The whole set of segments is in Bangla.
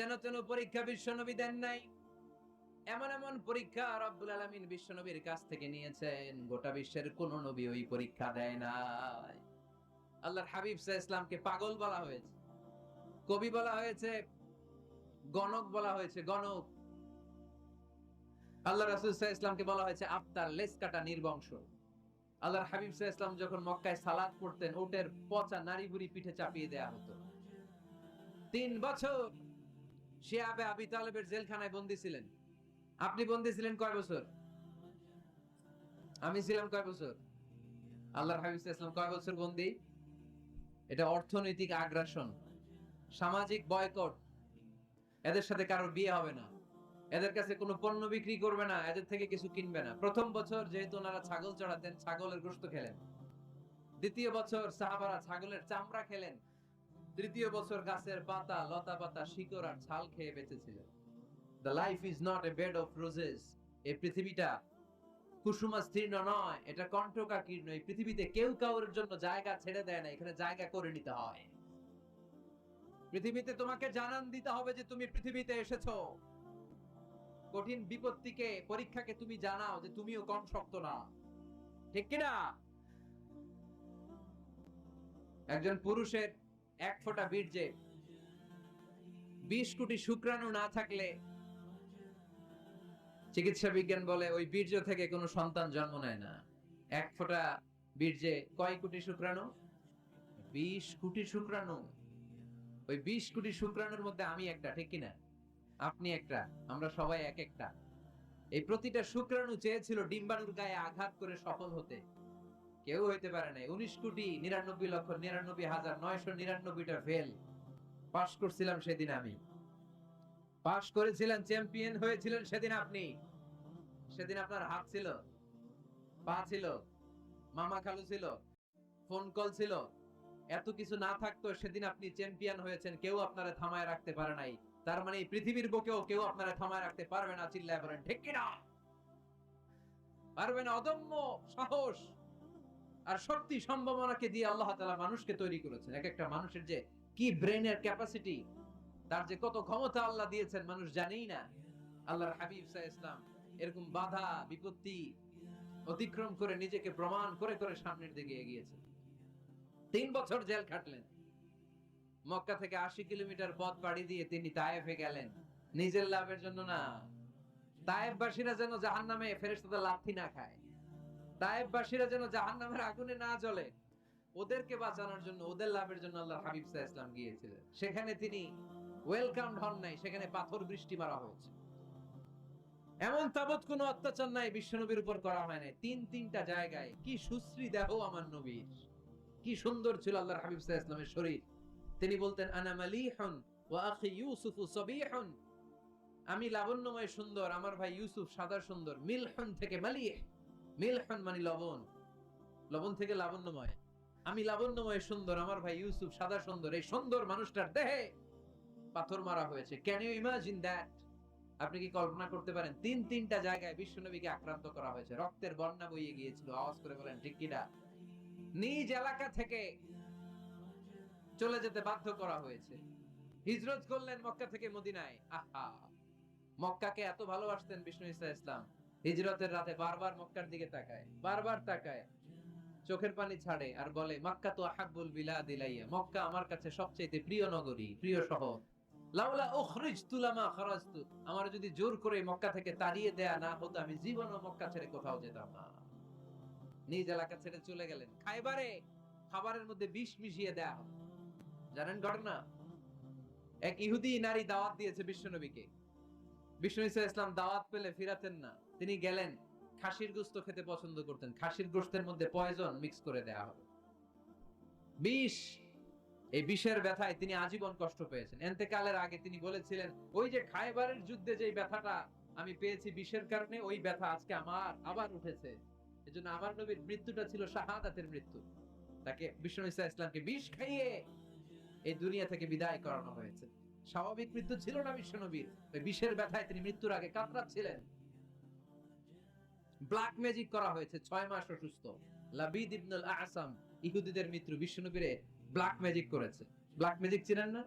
যেন তেন পরীক্ষা বিশ্বনবী দেন নাই। এমন এমন পরীক্ষা রব্বুল আলামিন বিশ্বনবীর কাছ থেকে নিয়েছেন, গোটা বিশ্বের কোন নবী ওই পরীক্ষা দেয় নাই। আল্লাহর হাবিব সাল্লাল্লাহু আলাইহি ওয়াসাল্লামকে পাগল বলা হয়েছে, কবি বলা হয়েছে, গণক বলা হয়েছে, গণক। আল্লাহ রাসূল সাল্লাল্লাহু আলাইহি ওয়াসাল্লামকে বলা হয়েছে আফতার, লেজ কাটা, নির্বংশ। আল্লাহর হাবিব সাল্লাল্লাহু আলাইহি ওয়াসাল্লাম যখন মক্কায় সালাত পড়তেন, উটের পচা নাড়ি ভুড়ি পিঠে চাপিয়ে দেয়া হতো। 3 বছর শিয়াবে আবি তালেবের জেলখানায় বন্দী ছিলেন। আপনি বন্দী ছিলেন কয় বছর? আমি ছিলাম কয় বছর? আল্লাহর হাবিব সাল্লাল্লাহু আলাইহি ওয়াসাল্লাম কয় বছর বন্দী? এটা অর্থনৈতিক আগ্রাসন, সামাজিক বয়কট। এদের সাথে কারোর বিয়ে হবে না, এদের কাছে কোনো পণ্য বিক্রি করবে না, এদের থেকে কিছু কিনবে না। প্রথম বছর যেহেতু ওনারা ছাগল চড়াতেন, ছাগলের গোশত খেলেন। দ্বিতীয় বছর সাহাবারা ছাগলের চামড়া খেলেন। তৃতীয় বছর গাছের পাতা, লতা পাতা, শিকড় আর ছাল খেয়ে বেঁচেছিলেন। The life is not a bed of roses. এই পৃথিবীটা কুসুমাস্তীর্ণ নয়, এটা কণ্টকাকীর্ণ। এই পৃথিবীতে কেউ কারোর জন্য জায়গা ছেড়ে দেয় না, এখানে জায়গা করে নিতে হয়। পৃথিবীতে তোমাকে জানান দিতে হবে যে তুমি পৃথিবীতে এসেছো। কঠিন বিপত্তিকে, পরীক্ষাকে তুমি জানাও যে তুমিও কম শক্ত না, ঠিক কিনা? একজন পুরুষের 1 ফোঁটা বীর্যে 20 কোটি শুক্রাণু না থাকলে চিকিৎসা বিজ্ঞান বলে ওই বীর্য থেকে কোনো সন্তান জন্ম নেয় না। 1 ফোঁটা বীর্যে কয় কোটি শুক্রাণু? 20 কোটি শুক্রাণু। ওই 20 কোটি শুক্রাণুর মধ্যে আমি একটা, ঠিক কিনা? আপনি একটা, আমরা সবাই এক একটা। এই প্রতিটা শুক্রাণু চেয়েছিল ডিম্বাণুর গায়ে আঘাত করে সফল হতে, কেউ হইতে পারে নাই। 19,99,99,999টা ফেল। পাস করছিলাম সেদিন আমি, পাস করেছিলেন, চ্যাম্পিয়ন হয়েছিলেন সেদিন আপনি। সেদিন আপনার হাত ছিল, পা ছিল, মামা খালু ছিল, ফোন কল ছিল। এত কিছু না থাকতো সেদিন আপনি চ্যাম্পিয়ন হয়েছেন, কেউ আপনারা থামায় রাখতে পারে নাই। তার মানে এই পৃথিবীর বুকেও কেউ আপনারা থামায় রাখতে পারবে না। চিল্লায় বলেন ঠিক কিনা? পারবে না। অদম্য সাহস আর শক্তি সম্ভাবনাকে দিয়ে আল্লাহ তাআলা মানুষকে তৈরি করেছেন। এক একটা মানুষের যে কি ব্রেনের ক্যাপাসিটি, তার যে কত ক্ষমতা আল্লাহ দিয়েছেন মানুষ জানেই না। আল্লাহর হাবিব সাল্লাল্লাহু আলাইহি ওয়াসাল্লাম এরকম বাধা বিপত্তি অতিক্রম করে নিজেকে প্রমাণ করে করে সামনের দিকে এগিয়েছেন। 3 বছর জেল খাটলেন। মক্কা থেকে 80 কিলোমিটার পথ পাড়ি দিয়ে তিনি তায়েফে গেলেন। নিজের লাভের জন্য না, তায়েফবাসীরা যেন জাহান্নামে ফেরেশতাদের লাথি না খায়, তায়েফবাসীরা যেন জাহান্নামের আগুনে না জ্বলে, ওদেরকে বাঁচানোর জন্য, ওদের লাভের জন্য আল্লাহর হাবিব সাল্লাল্লাহু আলাইহি ওয়াসাল্লাম গিয়েছিলেন। সেখানে তিনি ওয়েলকামড হন নাই, সেখানে পাথর বৃষ্টি মারা হয়েছে। এমন তাবৎ কোনো অত্যাচার নাই বিশ্বনবীর উপর করা হয় নাই। তিনটা জায়গায় কি সুশ্রী দেহ আমার নবীর, কি সুন্দর ছিল আল্লাহর হাবিব সাল্লাল্লাহু আলাইহি ওয়াসাল্লামের শরীর। তিনি বলতেন আনা মালিহুন ওয়া আখি ইউসুফু সাবিহুন। আমি লাবণ্যময় সুন্দর, আমার ভাই ইউসুফ সাদা সুন্দর। মিলহুন থেকে মালিহ, মিলহুন মানে লবণ, লবণ থেকে লাবণ্যময়। আমি লাবণ্যময় সুন্দর, আমার ভাই ইউসুফ সাদা সুন্দর। এই সুন্দর মানুষটার দেহে পাথর মারা হয়েছে। Can you imagine that? আপনি কি কল্পনা করতে পারেন? তিনটা জায়গায় বিশ্বনবীকে আক্রান্ত করা হয়েছে, রক্তের বন্যা বইয়ে গিয়েছিল। আওয়াজ করে বলেন ঠিক কিনা? নিজ এলাকা থেকে চলে যেতে বাধ্য করা হয়েছে। হিজরত করলেন মক্কা থেকে মদিনায়। আহা, মক্কাকে এত ভালোবাসতেন বিষ্ণু ঈসা ইসলাম, হিজরতের রাতে বারবার মক্কার দিকে তাকায়, বারবার তাকায়, চোখের পানি ছাড়ে আর বলে মক্কা তো আহাব্বুল বিলাদ ইলাইয়া, মক্কা আমার কাছে সবচেয়ে প্রিয় নগরী, প্রিয় শহর। লাউলা উখরিজতু লামা খারাজতু, আমার যদি জোর করে মক্কা থেকে তাড়িয়ে দেয়া না হতো আমি জীবনও মক্কা ছেড়ে কোথাও যেতাম না। নিজ এলাকা ছেড়ে চলে গেলেন। খাইবারে খাবারের মধ্যে বিষ মিশিয়ে দেয়া হলো। জানেন ঘটনা? এক ইহুদি নারী দাওয়াত দিয়েছে বিশ্বনবীকে। বিষ্ণু ঈসা ইসলাম দাওয়াত পেলে ফিরাতেন না। তিনি গেলেন, খাসির গোশত খেতে পছন্দ করতেন। খাসির গোশতের মধ্যে পয়জন মিক্স করে দেয়া হবে, বিষ। এই বিষের ব্যথায় তিনি আজীবন কষ্ট পেয়েছেন। এতেকালের আগে তিনি বলেছিলেন, ওই যে খায়বারের যুদ্ধে যে ব্যথাটা আমি পেয়েছি বিষের কারণে, ওই ব্যথা আজকে আমার আবার উঠেছে। এজন্য আমার নবীর মৃত্যুটা ছিল শাহাদাতের মৃত্যু। তাকে বিষ্ণু ঈসা ইসলামকে বিষ খাইয়ে এই দুনিয়া থেকে বিদায় করানো হয়েছে। স্বাভাবিক মৃত্যু ছিল না বিশ্ব নবীর, ওই বিষের ব্যথায় তিনি মৃত্যুর আগে কাতরাচ্ছিলেন। ব্ল্যাক ম্যাজিক করা হয়েছে, 6 মাস অসুস্থ। লাবিদ ইবনুল আসাম ইহুদিদের মিত্র বিশ্বনবীরে ব্ল্যাক ম্যাজিক করেছে। ব্ল্যাক ম্যাজিক চিনেন না?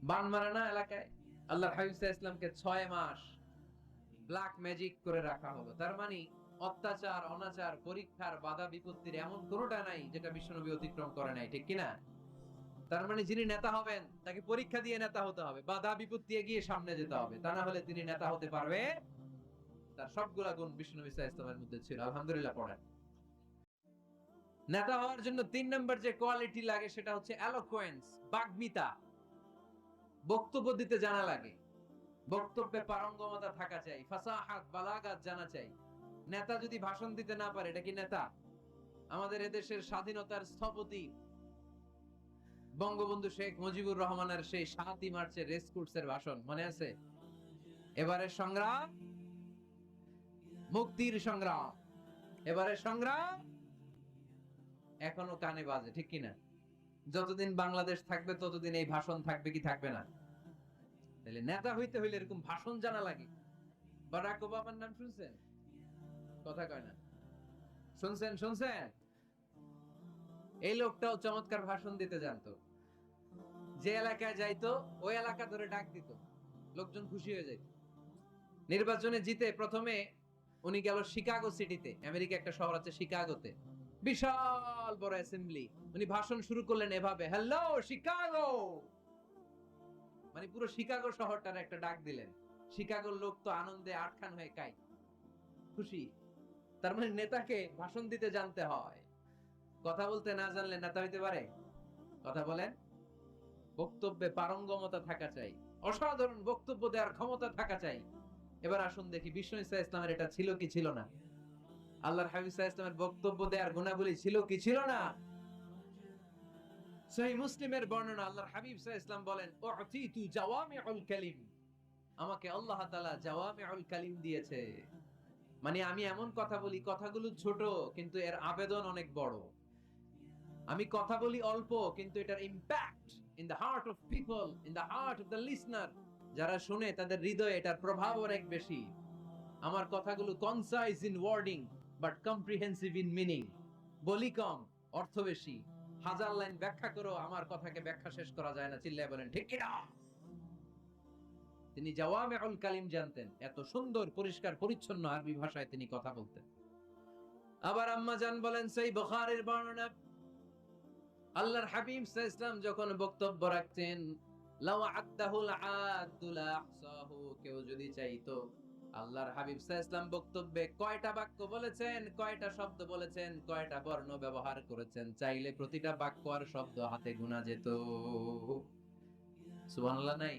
বান মারে না এলাকায়, আল্লাহর হাবিব সাল্লাল্লাহু আলাইহি ওয়াসাল্লামকে 6 মাস ব্ল্যাক ম্যাজিক করে রাখা হলো। তার মানে অত্যাচার, অনাচার, পরীক্ষার, বাধা বিপত্তির এমন কোনোটা নাই যেটা বিশ্বনবী অতিক্রম করে নাই, ঠিক কিনা? তার মানে যিনি নেতা হবেন তাকে পরীক্ষা দিয়ে নেতা হতে হবে, বাধা বিপত্তি এগিয়ে সামনে যেতে হবে, তা না হলে তিনি নেতা হতে পারবে। তার সবগুলা গুণ বিশ্বনবী সাল্লাল্লাহু আলাইহি ওয়াসাল্লামের মধ্যে ছিল। আলহামদুলিল্লাহ পড়েন। নেতা হওয়ার জন্য ৩ নাম্বার যে কোয়ালিটি লাগে সেটা হচ্ছে এলোকোয়েন্স, বাগ্মিতা। বক্তব্য দিতে জানা লাগে, বক্তব্যে পারঙ্গমতা থাকা চাই, ফাসাহাত বালাগাত জানা চাই। নেতা যদি ভাষণ দিতে না পারে এটা কি নেতা? আমাদের এদেশের স্বাধীনতার স্থপতি বঙ্গবন্ধু শেখ মুজিবুর রহমানের সেই ৭ই মার্চের রেস কোর্সের ভাষণ মনে আছে? এবারের সংগ্রাম মুক্তির সংগ্রাম, এবারের সংগ্রাম এখনো কানে বাজে, ঠিক কিনা? যতদিন বাংলাদেশ থাকবে ততদিন এই ভাষণ থাকবে কি থাকবে না? তাহলে নেতা হইতে হইলে এরকম ভাষণ জানা লাগে। বারাক ওবামার নাম শুনছেন? কথা কয় না। শুনছেন? শুনছেন? এই লোকটাও চমৎকার ভাষণ দিতে জানতো। যে এলাকায় যাইতো ওই এলাকা ধরে ডাক দিত, লোকজন খুশি হয়ে যাইত। নির্বাচনে জিতে প্রথমে উনি গেল শিকাগো সিটিতে, আমেরিকা একটা শহর আছে শিকাগোতে, বিশাল বড় অ্যাসেম্বলি। উনি ভাষণ শুরু করলেন এভাবে, হ্যালো শিকাগো, মানে পুরো শিকাগো শহরটার একটা ডাক দিলেন। শিকাগোর লোক তো আনন্দে আটখান হয়ে কাই, খুশি। তার মানে নেতাকে ভাষণ দিতে জানতে হয়। কথা বলতে না জানলে নেতা হইতে পারে? কথা বলেন। বক্তব্যে পারঙ্গমতা থাকা চাই, অসাধারণ বক্তব্য দেওয়ার ক্ষমতা থাকা চাই। এবার আসুন দেখি বিষ্ণু ইসা ইসলামের এটা ছিল কি ছিল না? আল্লাহর হাবিব সাল্লাল্লাহু আলাইহি ওয়াসাল্লামের বক্তব্য দেওয়ার গুণাবলী ছিল কি ছিল না? সহিহ মুসলিমের বর্ণনা, আল্লাহর হাবিব সাল্লাল্লাহু আলাইহি ওয়াসাল্লাম বলেন, উতিতু জাওয়ামিউল কালিম, আমাকে আল্লাহ তাআলা জাওয়ামিউল কালিম দিয়েছে। মানে আমি এমন কথা বলি, কথাগুলো ছোট কিন্তু এর আবেদন অনেক বড়। আমি কথা বলি অল্প কিন্তু এটার impact in the heart of people, in the heart of the listener, যারা শুনে তাদের হৃদয়ে এটার প্রভাব অনেক বেশি। আমার কথাগুলো concise in wording but comprehensive in meaning. বলি কম, অর্থ বেশি। হাজার লাইন ব্যাখ্যা করো, আমার কথাকে ব্যাখ্যা শেষ করা যায় না। চিল্লায় বলেন ঠিক কিনা? তিনি জাওয়ামিউল কালিম জানতেন, এত সুন্দর পরিষ্কার পরিচ্ছন্ন আরবি ভাষায় তিনি কথা বলতেন। আবার আম্মা জান বলেন, সেই বুখারীর বর্ণনা, আল্লাহর হাবিব সাল্লাল্লাহু আলাইহি ওয়াসাল্লাম যখন বক্তব্য রাখতেন, লাউ আদ্দাহুল আদুলা আহসাহু, কেউ যদি চাইতো আল্লাহর হাবিব সাল্লাল্লাহু আলাইহি ওয়াসাল্লাম বক্তব্যে কয়টা বাক্য বলেছেন, কয়টা শব্দ বলেছেন, কয়টা বর্ণ ব্যবহার করেছেন, চাইলে প্রতিটা বাক্য আর শব্দ হাতে গোনা যেত। সুবহানাল্লাহ নাই?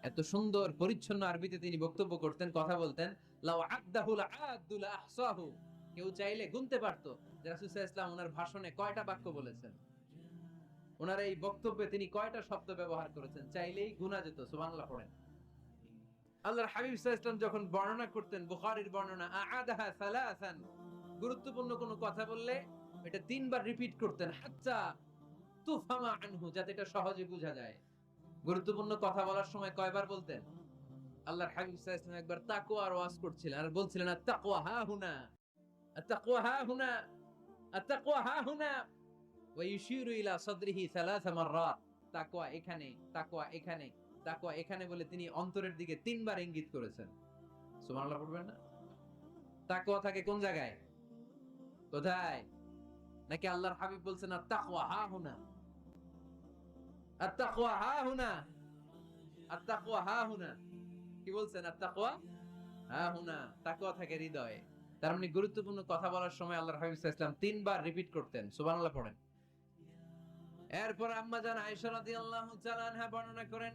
এত সুন্দর পরিচ্ছন্ন আরবিতে তিনি বক্তব্য করতেন, কথা বলতেন। লাউ আদ্দাহুল আদুলা আহসাহু, কেউ চাইলে গুনতে পারতো যে রাসূল সাল্লাল্লাহু আলাইহি ওয়াসাল্লাম ওনার ভাষণে কয়টা বাক্য বলেছেন, ওনার এই বক্তব্যে তিনি কয়টা শব্দ ব্যবহার করেছেন, চাইলেই গুনা যেত। সুবহানাল্লাহ পড়েন। আল্লাহর হাবিব সাল্লাল্লাহু আলাইহি ওয়াসাল্লাম যখন বর্ণনা করতেন, বুখারীর বর্ণনা, আ'আদাহা সালাসান, গুরুত্বপূর্ণ কোনো কথা বললে এটা ৩ বার রিপিট করতেন, হাত্তা তুফহামা আনহু, যাতে এটা সহজে বোঝা যায়। গুরুত্বপূর্ণ কথা বলার সময় কয়বার বলতেন? আল্লাহর হাবিব সাল্লাল্লাহু আলাইহি ওয়াসাল্লাম একবার তাকওয়ার ওয়াজ করছিলেন আর বলছিলেন, আত-তাকওয়া হা হুনা, আত-তাকওয়া হা হুনা, আত-তাকওয়া হা হুনা, ওয়া ইউশিরু ইলা সাদরিহি সালাসা মাররাত। তাকওয়া এখানে, তাকওয়া এখানে, তাকওয়া এখানে বলে তিনি অন্তরের দিকে ৩ বার ইঙ্গিত করেছেন। সুবহানাল্লাহ পড়বেন না? তাকওয়া থাকে কোন জায়গায়? কোথায়? নাকি আল্লাহর হাবিব বলছেন আত-তাকওয়া হা হুনা, আত-তাকওয়া হা হুনা, আত-তাকওয়া হা হুনা। কি বলছেন? আত-তাকওয়া হা হুনা। তাকওয়া থাকে হৃদয়ে। তার মানে গুরুত্বপূর্ণ কথা বলার সময় আল্লাহর হাবিব সাল্লাল্লাহু আলাইহি ওয়াসাল্লাম ৩ বার রিপিট করতেন। সুবহানাল্লাহ পড়েন। এরপর আম্মা জান আয়েশা রাদিয়াল্লাহু তাআলা আনহা বর্ণনা করেন,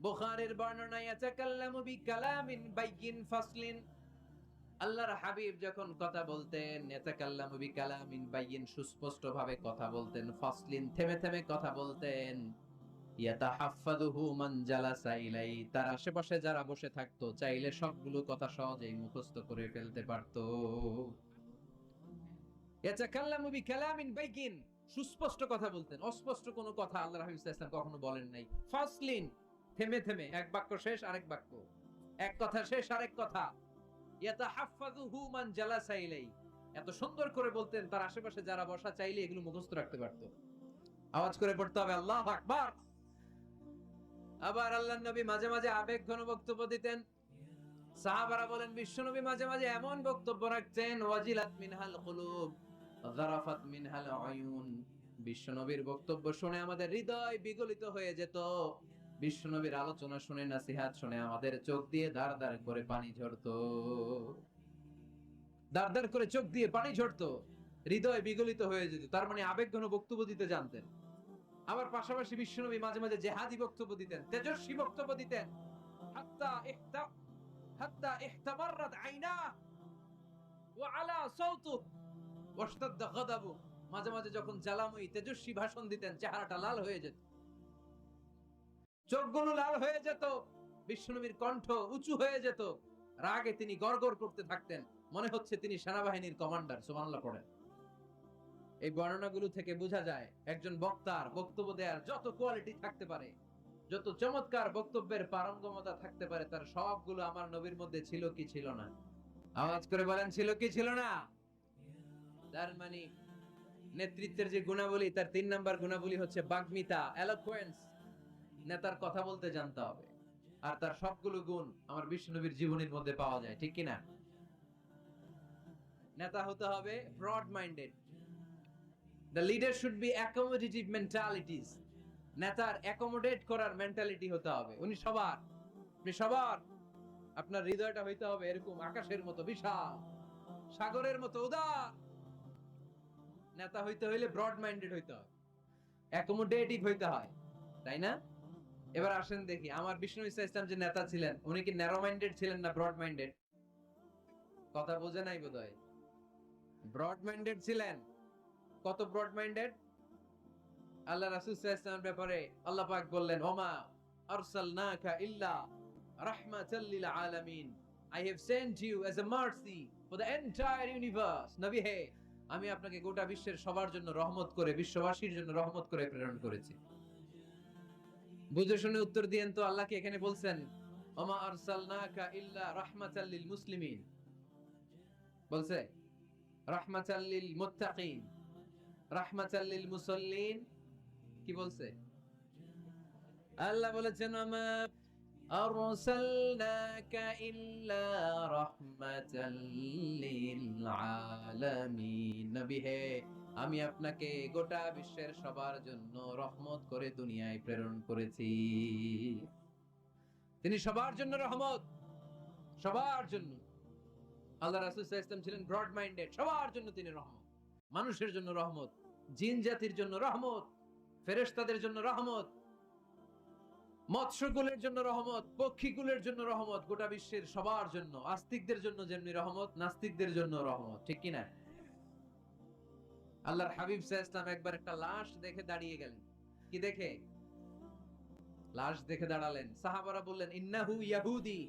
বুখারীর বর্ণনা, ইয়াতাকাল্লামু বিকালামিন বাইয়িন ফাসলিন, আল্লাহর হাবিব যখন কথা বলতেন, ইয়াতাকাল্লামু বিকালামিন বাইয়িন, সুস্পষ্ট ভাবে কথা বলতেন, ফাসলিন, থেমে থেমে কথা বলতেন, ইয়াতাহাফফাযুহু মান জালাসা ইলাই, তার আশেপাশে যারা বসে থাকতো চাইলে সবগুলো কথা সহজেই মুখস্থ করে ফেলতে পারতো। ইয়াতাকাল্লামু বিকালামিন বাইয়িন, সুস্পষ্ট কথা বলতেন, অস্পষ্ট কোনো কথা আল্লাহর হাবিব সাল্লাল্লাহু আলাইহি ওয়াসাল্লাম কখনো বলেন নাই। ফাসলিন, থেমে থেমে, এক বাক্য শেষ আরেক বাক্য, এক কথা শেষ আরেক কথা। ইয়াতাহাফফাযুহু মান জালাসা ইলাই, এত সুন্দর করে বলতেন তার আশেপাশে যারা বসা চাইলে এগুলো মুখস্থ রাখতে পারতো। আওয়াজ করে পড়তে হবে আল্লাহু আকবার। আবার আল্লাহর নবী মাঝে মাঝে আবেগ ঘন বক্তব্য দিতেন। সাহাবারা বলেন বিশ্বনবী মাঝে মাঝে এমন বক্তব্য রাখতেন, ওয়াজিলাত মিনহাল কুলুব যারাফাত মিনহাল আয়ুন। বিশ্বনবীর বক্তব্য শুনে আমাদের হৃদয় বিগলিত হয়ে যেত। বিশ্বনবীর আলোচনা শুনে, নসিহত শুনে আমাদের চোখ দিয়ে ধার ধার করে পানি ঝরতো, ধার ধার করে চোখ দিয়ে পানি ঝরতো, হৃদয় বিগলিত হয়ে যেত। তার মানে আবেগ ঘন বক্তব্য দিতে জানতেন। আবার পাশাপাশি বিশ্বনবী মাঝে মাঝে জেহাদি বক্তব্য দিতেন, তেজস্বী বক্তব্য দিতেন। হাত্তা ইহতামাররাত আইনা ওয়া আলা সাওতু ওয়াশতাদ্দা গাদাবু। মাঝে মাঝে যখন জ্বালাময়ী তেজস্বী ভাষণ দিতেন, চেহারাটা লাল হয়ে যেত, চোখগুলো লাল হয়ে যেত, বিশ্বনবীর কণ্ঠ উঁচু হয়ে যেত, রাগে তিনি গড়গড় করতে থাকতেন, মনে হচ্ছে তিনি সেনাবাহিনীর কমান্ডার। সুবহানাল্লাহ পড়েন। এই বর্ণনাগুলো থেকে বোঝা যায় একজন বক্তার বক্তব্য দেওয়ার যত কোয়ালিটি থাকতে পারে, যত চমৎকার বক্তব্যের পারঙ্গমতা থাকতে পারে, তার সবগুলো আমার নবীর মধ্যে ছিল কি ছিল না? আওয়াজ করে বলেন, ছিল কি ছিল না? তার মানে নেতৃত্বের যে গুণাবলী, তার 3 নাম্বার গুণাবলী হচ্ছে বাগ্মিতা, এলোকোয়েন্স। নেতার কথা বলতে জানতে হবে। আর তার সবগুলো গুণ আমার বিশ্বনবীর জীবনের মধ্যে পাওয়া যায়, ঠিক কি না? নেতা হতে হবে broad minded. The leader should be accommodative mentalities. নেতার অ্যাকোমোডেট করার মেন্টালিটি হতে হবে। উনি সবার, আপনি সবার। আপনার হৃদয়টা হইতে হবে এরকম আকাশের মতো বিশাল, সাগরের মতো উদার। নেতা হইতে হইলে ব্রড মাইন্ডেড হইতে হয়, অ্যাকোমোডেটিভ হইতে হয়, তাই না? এবার আসেন দেখি, আমার বিষ্ণু ইসা ইসলাম যে নেতা ছিলেন, উনি কি ন্যারো মাইন্ডেড ছিলেন না ব্রড মাইন্ডেড? কথা বোঝে নাই বোধহয়। ব্রড মাইন্ডেড ছিলেন। কত ব্রড মাইন্ডেড? আল্লাহ রাসূল সাল্লাল্লাহু আলাইহি ওয়াসাল্লামের ব্যাপারে আল্লাহ পাক বললেন, ওমা আরসালনাকা ইল্লা রাহমাতাল লিল আলামিন। I have sent you as a mercy for the entire universe. নবী হে, আমি আপনাকে গোটা বিশ্বের সবার জন্য রহমত করে, বিশ্ববাসীর জন্য রহমত করে প্রেরণ করেছি। বুঝে শুনে উত্তর দিয়েন তো, আল্লাহ কি এখানে বলছেন ওমা আরসালনাকা ইল্লা রাহমাতাল লিল মুসলিমিন? বলছে রাহমাতাল লিল মুত্তাকিন, রাহমাতাল লিল মুসাল্লিন? কি বলছে? আল্লাহ বলেছেন ওমা আরসালনাকা ইল্লা রাহমাতাল লিল আলামিন। নবী হে, আমি আপনাকে গোটা বিশ্বের সবার জন্য রহমত করে দুনিয়ায় প্রেরণ করেছি। তিনি সবার জন্য রহমত, সবার জন্য। আল্লাহ রাসূল সাল্লাল্লাহু আলাইহি ওয়াসাল্লাম ছিলেন ব্রড মাইন্ডেড, সবার জন্য তিনি রহমত। মানুষের জন্য রহমত, জিন জাতির জন্য রহমত, ফেরেশতাদের জন্য রহমত, মৎস্যকুলের জন্য রহমত, পক্ষীকুলের জন্য রহমত, গোটা বিশ্বের সবার জন্য। আস্তিকদের জন্য যেমনি রহমত, নাস্তিকদের জন্য রহমত, ঠিক কি না? আল্লাহর হাবিব সাল্লাল্লাহু আলাইহি ওয়াসাল্লাম একবার একটা লাশ দেখে দাঁড়িয়ে গেলেন। কি দেখে? লাশ দেখে দাঁড়ালেন। সাহাবারা বললেন, ইন্নাহু ইয়াহুদি।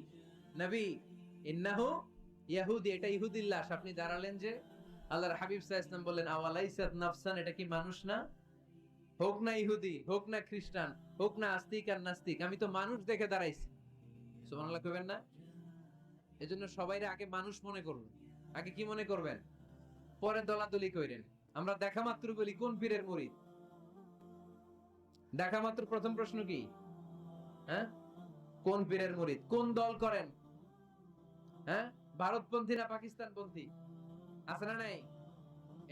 নবী, ইন্নাহু ইয়াহুদি, এটা ইহুদির লাশ, আপনি দাঁড়ালেন যে? আল্লাহর হাবিব সাল্লাল্লাহু আলাইহি ওয়াসাল্লাম বললেন, আওয়ালাইসাত নাফসান, এটা কি মানুষ না? হোক না ইহুদি, হোক না খ্রিস্টান, হোক না আস্তিক আর নাস্তিক, আমি তো মানুষ দেখে দাঁড়াইছি। সুবহানাল্লাহ কইবেন না? এজন্য সবাইরে আগে মানুষ মনে করুন। আগে কি মনে করবেন? পরে দলাদলি কইরেন। আমরা দেখা মাত্র বলি কোন পীরের মুরিদ? দেখা মাত্র প্রথম প্রশ্ন কি? হ্যাঁ, কোন পীরের মুরিদ? কোন দল করেন? হ্যাঁ, ভারতপন্থী না পাকিস্তানপন্থী? আছে না নাই?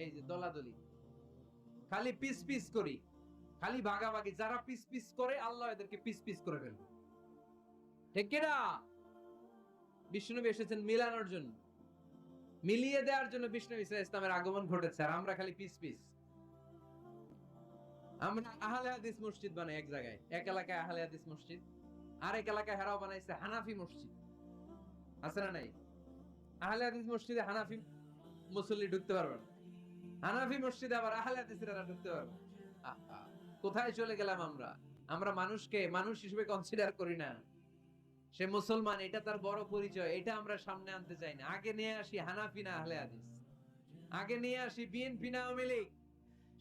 এই যে দলাদলি, খালি পিস পিস করি, খালি ভাগাভাগি। যারা পিস পিস করে আল্লাহ এদেরকে পিস পিস করে ফেলবে, ঠিক কি না? বিষ্ণুনবী এসেছেন মিলানোর জন্য, মিলিয়ে দেওয়ার জন্য বিষ্ণু ঈসা ইসলামের আগমন ঘটেছে। আর আমরা খালি পিস পিস। আমরা আহলে হাদিস মসজিদ বানাই এক জায়গায়, এক এলাকায় আহলে হাদিস মসজিদ, আর এক এলাকায় হেরাও বানাইছে হানাফি মসজিদ। আছে না নাই? আহলে হাদিস মসজিদে হানাফি মুসল্লি ঢুকতে পারবে না, হানাফি মসজিদে আবার আহলে হাদিসরা ঢুকতে পারবে। আহা, কোথায় চলে গেলাম আমরা? আমরা মানুষকে মানুষ হিসেবে কনসিডার করি না। সে মুসলমান, এটা তার বড় পরিচয়, এটা আমরা সামনে আনতে চাই না। আগে নিয়ে আসি হানাফি না আহলে হাদিস, আগে নিয়ে আসি বিএনপি না আওয়ামী লীগ।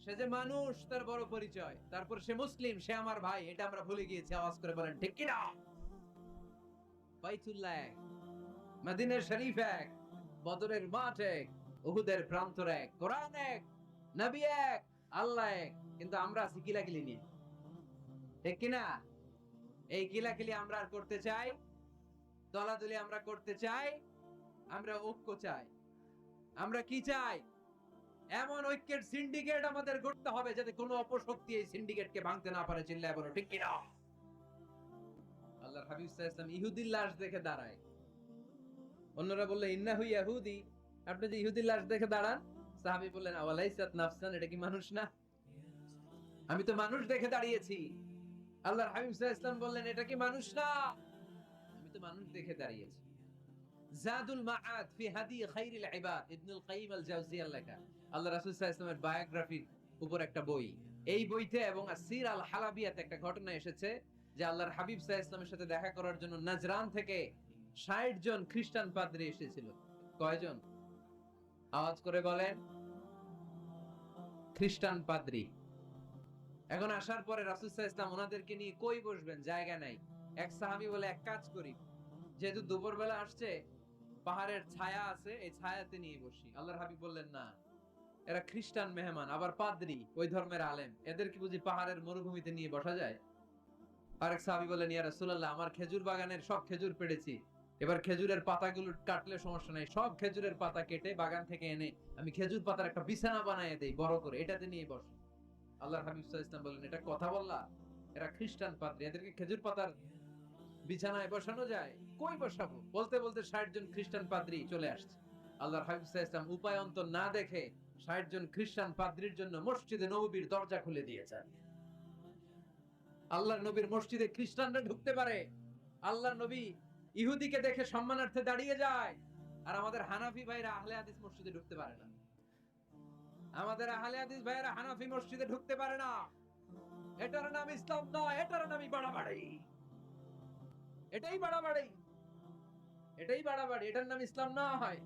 সে যে মানুষ, তার বড় পরিচয়। তারপর সে মুসলিম, সে আমার ভাই, এটা আমরা ভুলে গিয়েছি। আওয়াজ করে বলেন ঠিক কি না? বাইতুল্লাহ এক, মদিনার শরীফ এক, বদরের মাঠ এক, উহুদের প্রান্তর এক, কোরআন এক, নবী এক, আল্লাহ এক। কিন্তু আমরা আছি কিলাকিলি নিয়ে, ঠিক কি না? এই কিলাকিলি আমরা আর করতে চাই, দলাদলি আমরা করতে চাই, আমরা ঐক্য চাই। আমরা কি চাই? এমন ঐক্যের সিন্ডিকেট আমাদের গড়তে হবে যাতে কোনো অপশক্তি এই সিন্ডিকেটকে ভাঙতে না পারে। চিল্লায় বলো ঠিক কিনা? আল্লাহর হাবিব সাল্লাল্লাহু আলাইহি ওয়াসাল্লাম ইহুদির লাশ দেখে দাঁড়ায়। অন্যরা বলল ইন্নাহু ইয়াহুদি, আপনি যে ইহুদির লাশ দেখে দাঁড়ান। সাহাবী বললেন আওয়ালাইসাত নাফসান, এটা কি মানুষ না? আমি তো মানুষ দেখে দাঁড়িয়েছি। আল্লাহর হাবিব সাল্লাল্লাহু আলাইহি ওয়াসাল্লাম বললেন এটা কি মানুষ না? আমি তো মানুষ দেখে দাঁড়িয়েছি। জাদুল মাআদ ফি হাদি খাইরিল ইবাদ, ইবনুল কাইয়িম আল জাওজিয়ার লেখা। আল্লাহ রাসূল সাল্লাল্লাহু আলাইহি ওয়াসাল্লামের বায়োগ্রাফির উপর একটা বই। এই বইতে এবং আসির আল হালাবিয়াতে একটা ঘটনা এসেছে যে আল্লাহর হাবিব সাল্লাল্লাহু আলাইহি ওয়াসাল্লামের সাথে দেখা করার জন্য নাজরান থেকে ৬০ জন খ্রিস্টান পাদ্রী এসেছিল। কয়জন? আওয়াজ করে বলেন। খ্রিস্টান পাদ্রী। এখন আসার পরে রাসূল সাল্লাল্লাহু আলাইহি ওয়াসাল্লাম ওনাদেরকে নিয়ে কই বসবেন? জায়গা নাই। এক সাহাবী বলে এক কাজ করি, যেহেতু দুপুরবেলা আসছে, পাহাড়ের ছায়া আছে, এই ছায়াতে নিয়ে বসি। আল্লাহর হাবিব বললেন না, এরা খ্রিস্টান মেহমান, আবার পাদ্রী, ওই ধর্মের আলেম, এদের কি বুঝি পাহাড়ের মরুভূমিতে নিয়ে বসা যায়? আরেক সাহাবী বললেন ইয়া রাসূলুল্লাহ, আমার খেজুর বাগানের সব খেজুর পেড়েছি, এবার খেজুরের পাতাগুলো কাটলে সমস্যা নাই, সব খেজুরের পাতা কেটে বাগান থেকে এনে আমি খেজুর পাতার একটা বিছানা বানায় দেই বড় করে, এটাতে নিয়ে বস। আল্লাহর হাবিব সাল্লাল্লাহু আলাইহি ওয়াসাল্লাম বললেন এটা কথা বললা? এরা খ্রিস্টান পাদ্রী, এদেরকে খেজুর পাতার বিছানায় বসানো যায়? কই বসাবো? বলতে বলতে ৬০ জন খ্রিস্টান পাদ্রী চলে আসছে। আল্লাহর হাবিব সাল্লাল্লাহু আলাইহি ওয়াসাল্লাম উপায় অন্তর না দেখে ৬০ জন খ্রিস্টান পাদ্রীর জন্য মসজিদে নববীর দরজা খুলে দিয়েছেন। আল্লাহর নবীর মসজিদে খ্রিস্টানরা ঢুকতে পারে। আল্লাহর নবী ইহুদিকে দেখে সম্মানার্থে দাঁড়িয়ে যায়, আর আমাদের হানাফি ভাইরা আহলে হাদিস মসজিদে ঢুকতে পারে না। আমাদের আহলে হাদিস ভাইরা হানাফি মসজিদে ঢুকতে পারে না। এটার নাম ইসলাম নয়, এটার নামই বাড়াবাড়ি। এটাই বাড়াবাড়ি, এটাই বাড়াবাড়ি, এটার নাম ইসলাম না হয়।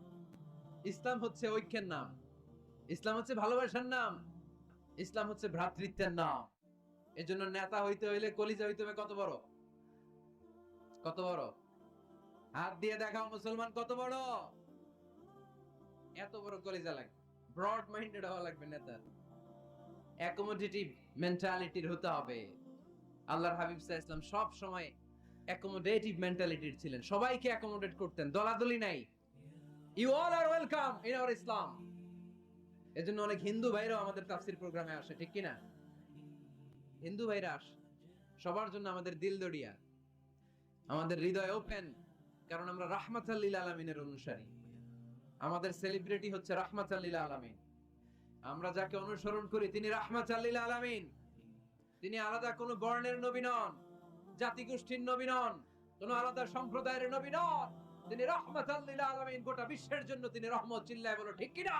ইসলাম হচ্ছে ঐক্যের নাম, ইসলাম হচ্ছে ভালোবাসার নাম, ইসলাম হচ্ছে ভ্রাতৃত্বের নাম। এজন্য নেতা হইতে হইলে কলিজা হইতে হবে কত বড়? কত বড়? হাত দিয়ে দেখাও মুসলমান কত বড়? এত বড় কলিজা লাগবে, ব্রড মাইন্ডেড হওয়া লাগবে নেতা, অ্যাকোমোডেটিভ মেন্টালিটির হতে হবে। আল্লাহর হাবিব সাল্লাল্লাহু আলাইহি ওয়াসাল্লাম সব সময় অ্যাকোমোডেটিভ মেন্টালিটির ছিলেন, সবাইকে অ্যাকোমোডেট করতেন, দলাদলি নাই। You all are welcome in our Islam. এজন্য অনেক হিন্দু ভাইরাও আমাদের তাফসীর প্রোগ্রামে আসে, ঠিক কি না? হিন্দু ভাইরা আসে, সবার জন্য আমাদের দিল দরিয়া, আমাদের হৃদয় ওপেন, কারণ আমরা রাহমাতাল লিল আলামিনের অনুসারী। আমাদের সেলিব্রিটি হচ্ছে রাহমাতাল লিল আলামিন। আমরা যাকে অনুসরণ করি তিনি রাহমাতাল লিল আলামিন। তিনি আলাদা কোনো বর্ণের নবী নন, জাতিগোষ্ঠীর নবী নন, কোনো আলাদা সম্প্রদায়ের নবী নন। তিনি রাহমাতাল লিল আলামিন, গোটা বিশ্বের জন্য তিনি রহমত। চিল্লায় বলো ঠিক কি না?